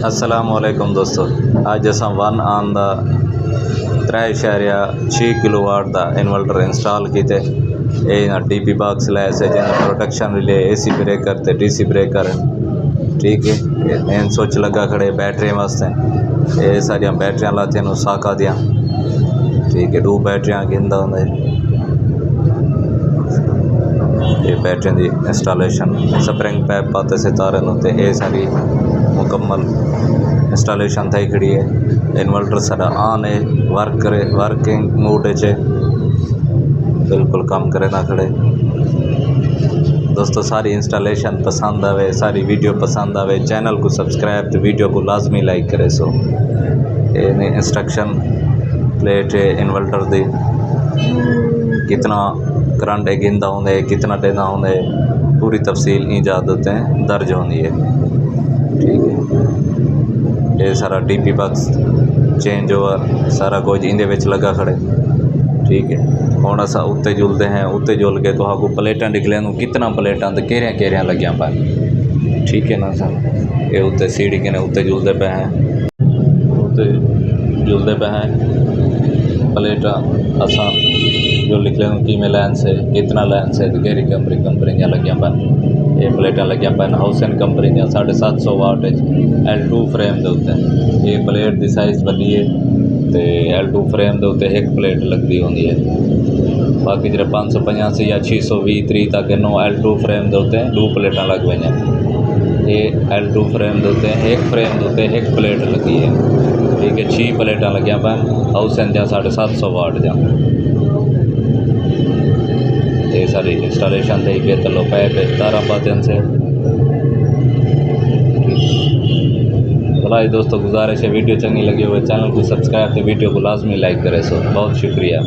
अस्सलामुअलैकुम दोस्तों, अज असां वन आन दा 3.6 किलोवाट का इन्वर्टर इंस्टॉल किए। ये डीपी बॉक्स लैस है जिन्हें प्रोटेक्शन रिले, एसी ब्रेकर ते डीसी ब्रेकर। ठीक है, मेन स्विच लगा खड़े बैटरी वास्ते। ये सारिया बैटरियां लातियां साका दियां। ठीक है, 2 बैटरियां गिनदा होंगे। ये बैटरी की इंस्टॉलेशन स्प्रिंग पैप पाते सितारे होते। ये सारी मुकम्मल इंस्टॉलेशन थी खड़ी है। इन्वर्टर सारा ऑन है, वर्किंग मूड च बिल्कुल काम करे ना खड़े। दोस्तों सारी इंस्टॉलेशन पसंद आवे, सारी वीडियो पसंद आवे, चैनल को सब्सक्राइब तो वीडियो को लाजमी लाइक करे। सो ये इंस्ट्रक्शन प्लेट है इन्वर्टर दी, कितना करंट गिनदा होंगे, कितना देना होंगे, पूरी तफसील इजाजत दर्ज होंगी है। ठीक है, ये सारा डीपी बॉक्स चेंज ओवर सारा कुछ इंदे विच लगा खड़े। ठीक है, हुण असां उत्ते जुलते हैं। उत्ते जुल के तो आपको प्लेटां निकले कितना प्लेटां तो केरियां लगियां पाए। ठीक है ना सर, ये उत्ते सीढ़ी के उत्ते जुलते पे हैं, उत्ते जुलते पे हैं प्लेटां। असां जो लिख लें कि में लैंस है, कितना लैंस है, तो केरी कंपनी लगियां पाए। ये प्लेटां लगियां पाए हाउसन कंपनी 750 वाट L2 फ्रेम के उत्ते। ये प्लेट की साइज़ वड्डी है तो L2 फ्रेम के उत्ते एक प्लेट लगती होंगी है। बाकी जो 585 या 620 तक इन्हों L2 फ्रेम के उत्ते 2 प्लेटां लग गई। ये L2 फ्रेम के उत्ते एक फ्रेम के उत्ते एक प्लेट लगी है। ठीक है, 6 प्लेटां लगियां पाए हाउसन 750 वाट जा। ये सारी इंस्टॉलेशन थी गए तो लो पैप तारा पाते से। भलाई दोस्तों गुजारिश है, वीडियो चंगी लगी हुई चैनल को सब्सक्राइब तो वीडियो को लाजमी लाइक करें। सो बहुत शुक्रिया।